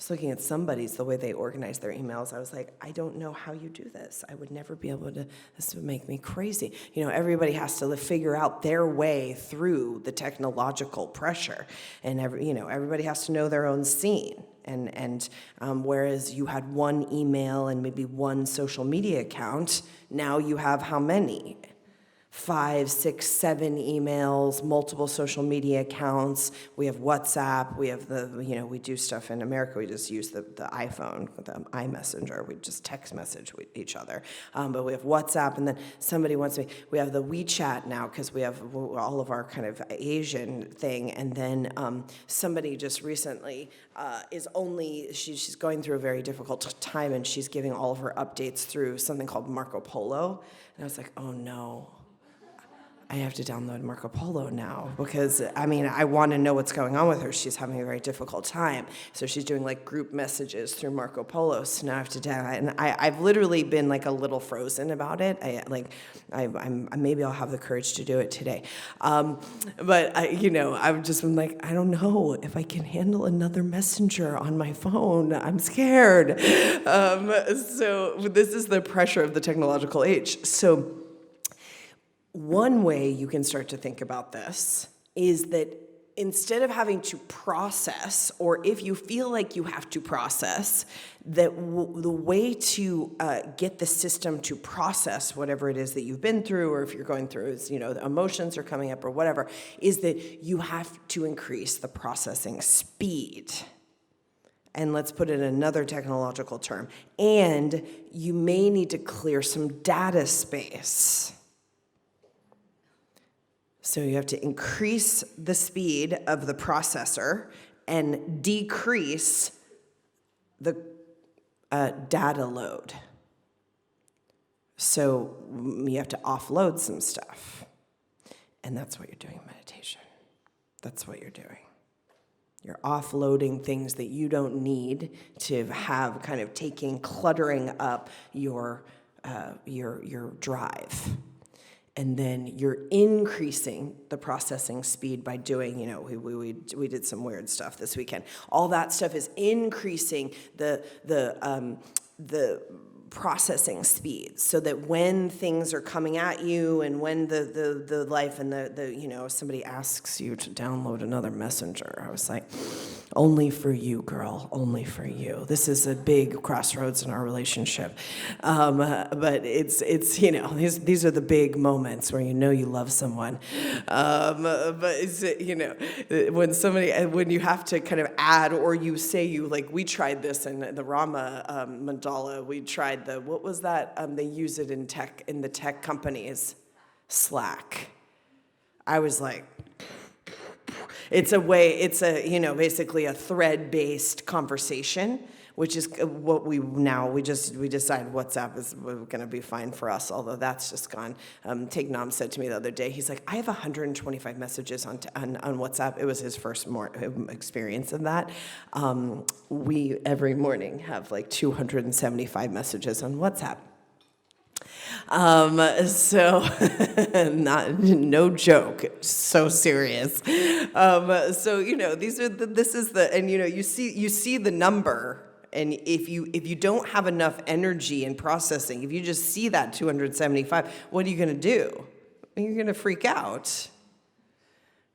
was looking at somebody's, the way they organize their emails. I was like, I don't know how you do this. I would never be able to, this would make me crazy. Everybody has to figure out their way through the technological pressure. And everybody has to know their own scene. And whereas you had one email and maybe one social media account, now you have how many? 5, 6, 7 emails, multiple social media accounts. We have WhatsApp. We have we do stuff in America. We just use the iPhone, the iMessenger. We just text message with each other. But we have WhatsApp, and then somebody wants me. We have the WeChat now because we have all of our kind of Asian thing. And then somebody just recently she's going through a very difficult time, and she's giving all of her updates through something called Marco Polo. And I was like, oh no. I have to download Marco Polo now because, I want to know what's going on with her. She's having a very difficult time. So she's doing group messages through Marco Polo. So now I have to download. And I've literally been a little frozen about it. Maybe I'll have the courage to do it today. But I've just been I don't know if I can handle another messenger on my phone. I'm scared. So this is the pressure of the technological age. So one way you can start to think about this is that instead of having to process, or if you feel like you have to process, that the way to get the system to process whatever it is that you've been through, or if you're going through, the emotions are coming up or whatever, is that you have to increase the processing speed. And let's put it in another technological term. And you may need to clear some data space. So you have to increase the speed of the processor and decrease the data load. So you have to offload some stuff. And that's what you're doing in meditation. That's what you're doing. You're offloading things that you don't need to have kind of cluttering up your drive. And then you're increasing the processing speed by doing, we did some weird stuff this weekend. All that stuff is increasing the processing speed, so that when things are coming at you, and when the life and the somebody asks you to download another messenger, I was like, only for you, girl, only for you. This is a big crossroads in our relationship, but it's these are the big moments where you love someone, but it's, when you have to kind of add, or you say we tried this in the Rama mandala. We tried what was that? They use it in the tech companies, Slack. I was like, it's basically a thread-based conversation, which is what we decided WhatsApp is going to be fine for us, although that's just gone. Tagnam said to me the other day, he's like, I have 125 messages on WhatsApp. It was his first experience of that. We every morning have 275 messages on WhatsApp. So no joke, so serious. So you see the number, and if you don't have enough energy in processing, if you just see that 275, what are you going to do? You're going to freak out.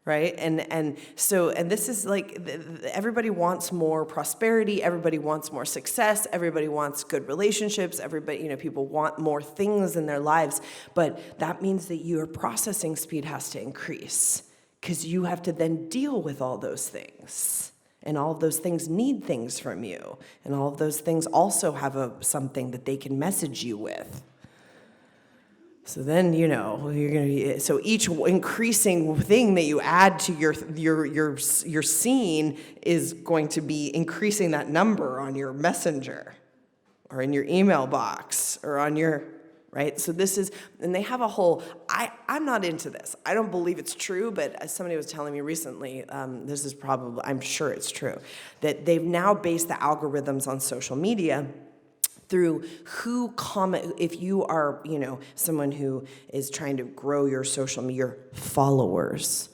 Right? And this is everybody wants more prosperity, everybody wants more success, everybody wants good relationships, everybody, people want more things in their lives, but that means that your processing speed has to increase, because you have to then deal with all those things. And all of those things need things from you. And all of those things also have something that they can message you with. So then, you're gonna. So each increasing thing that you add to your scene is going to be increasing that number on your messenger, or in your email box, or on your right. So this is, and they have a whole. I'm not into this. I don't believe it's true, but as somebody was telling me recently, this is probably, I'm sure it's true, that they've now based the algorithms on social media through who comment. If you are, someone who is trying to grow your social media, your followers,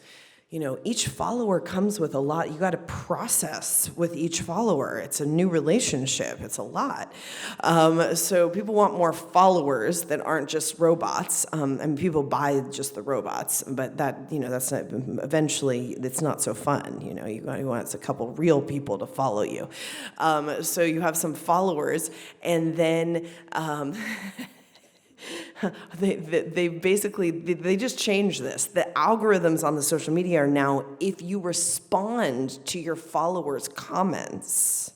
each follower comes with a lot. You got to process with each follower. It's a new relationship. It's a lot. So people want more followers that aren't just robots. And people buy just the robots, but that's not, eventually it's not so fun. You want a couple real people to follow you. So you have some followers, and then they basically just changed this. The algorithms on the social media are now, if you respond to your followers' comments,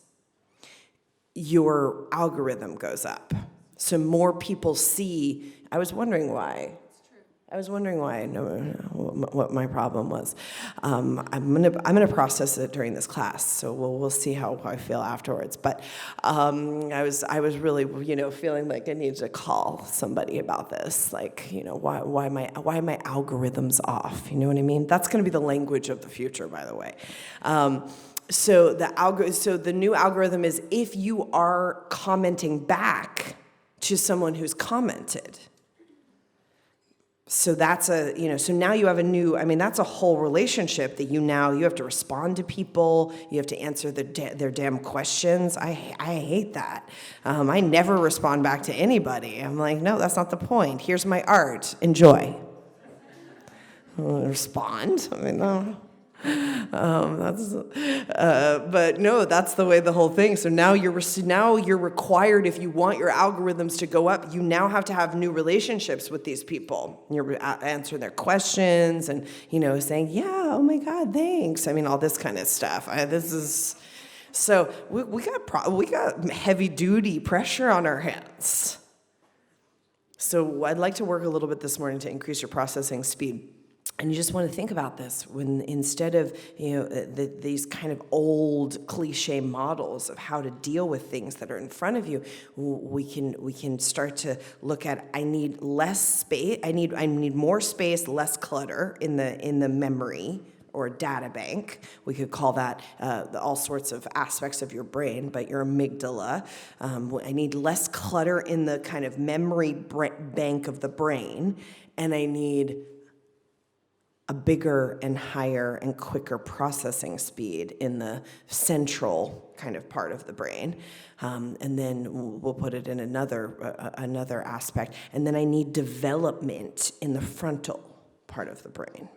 your algorithm goes up. So more people see. I was wondering why. What my problem was. I'm gonna process it during this class, so we'll see how I feel afterwards. But I was really feeling like I needed to call somebody about this. Like why my algorithms off? You know what I mean? That's gonna be the language of the future, by the way. So the new algorithm is if you are commenting back to someone who's commented. So that's so now you have that's a whole relationship that you have to respond to people. You have to answer their damn questions. I hate that. I never respond back to anybody. I'm like, no, that's not the point. Here's my art. Enjoy. Respond. No. But no, that's the way the whole thing. So now you're required, if you want your algorithms to go up, you now have to have new relationships with these people. You're answering their questions and saying, yeah, oh my God, thanks. All this kind of stuff. So we got heavy duty pressure on our hands. So I'd like to work a little bit this morning to increase your processing speed. And you just want to think about this when instead of these kind of old cliche models of how to deal with things that are in front of you, we can start to look at I need less space. I need more space, less clutter in the memory or data bank. We could call that all sorts of aspects of your brain, but your amygdala. I need less clutter in the kind of memory bank of the brain, and I need a bigger and higher and quicker processing speed in the central kind of part of the brain. And then we'll put it in another aspect. And then I need development in the frontal part of the brain.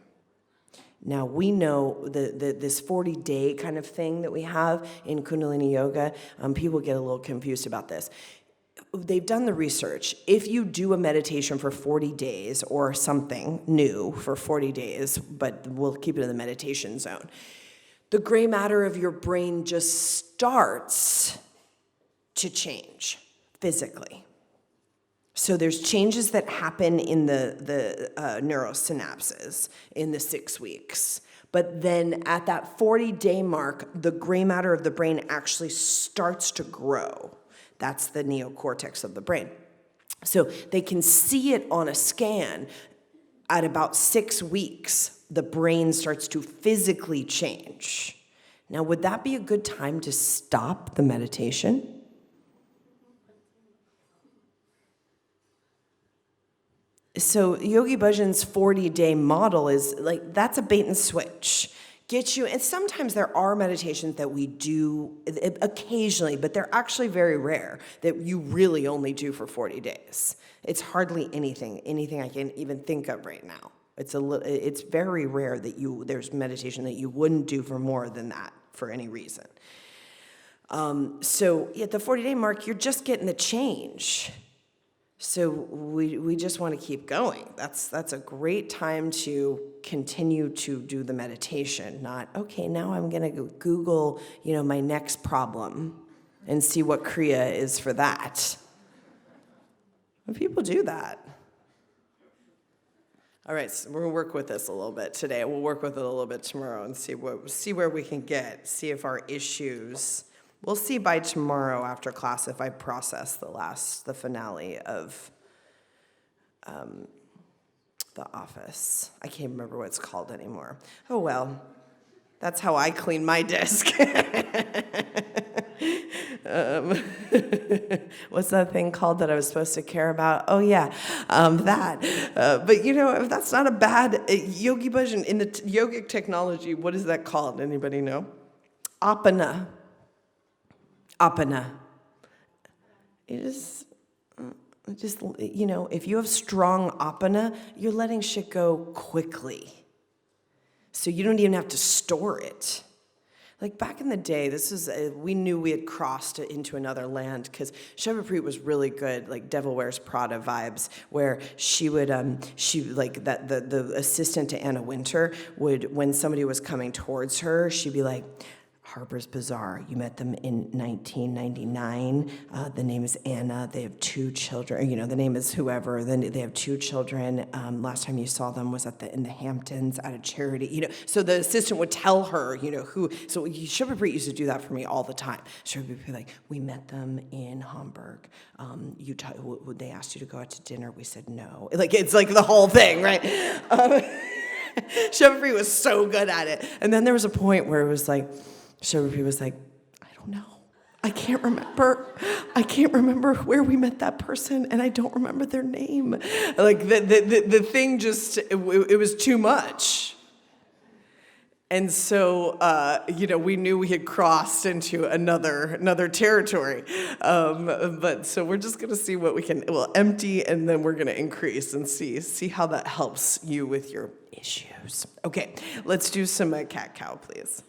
Now, we know this 40-day kind of thing that we have in Kundalini Yoga, people get a little confused about this. They've done the research. If you do a meditation for 40 days or something new for 40 days, but we'll keep it in the meditation zone, the gray matter of your brain just starts to change physically. So there's changes that happen in the neurosynapses in the 6 weeks. But then at that 40-day mark, the gray matter of the brain actually starts to grow. That's the neocortex of the brain. So they can see it on a scan at about 6 weeks, the brain starts to physically change. Now, would that be a good time to stop the meditation? So Yogi Bhajan's 40-day model is like, that's a bait and switch. Get you, and sometimes there are meditations that we do occasionally, but they're actually very rare, that you really only do for 40 days. It's hardly anything I can even think of right now. It's very rare that there's meditation that you wouldn't do for more than that for any reason. So at the 40-day mark, you're just getting the change. So we just want to keep going. That's a great time to continue to do the meditation, not, okay, now I'm going to Google, my next problem and see what Kriya is for that. But people do that. All right, so we're going to work with this a little bit today. We'll work with it a little bit tomorrow and see where we can get, see if our issues. We'll see by tomorrow after class if I process the finale of the office. I can't remember what it's called anymore. Oh well, that's how I clean my desk. What's that thing called that I was supposed to care about? Oh yeah, that. But if that's not a bad yogi bhajan in the yogic technology, what is that called? Anybody know? Apana. Apana. It is. Just, if you have strong apana, you're letting shit go quickly. So you don't even have to store it. Like back in the day, we knew we had crossed into another land because Shavapreet was really good, like Devil Wears Prada vibes, where the assistant to Anna Wintour would, when somebody was coming towards her, she'd be like, Harper's Bazaar. You met them in 1999. The name is Anna. They have 2 children. The name is whoever. Then they have 2 children. Last time you saw them was in the Hamptons at a charity. So the assistant would tell her, who. So Shubhapreet used to do that for me all the time. Shubhapreet would be like, we met them in Hamburg. They asked you to go out to dinner. We said no. It's like the whole thing, right? Shubhapreet was so good at it. And then there was a point where it was like, Shubhapreet was like, I don't know. I can't remember where we met that person, and I don't remember their name. Like the thing just, it was too much. And so, we knew we had crossed into another territory. But so we're just going to see what we'll empty, and then we're going to increase and see how that helps you with your issues. Okay, let's do some cat-cow, please.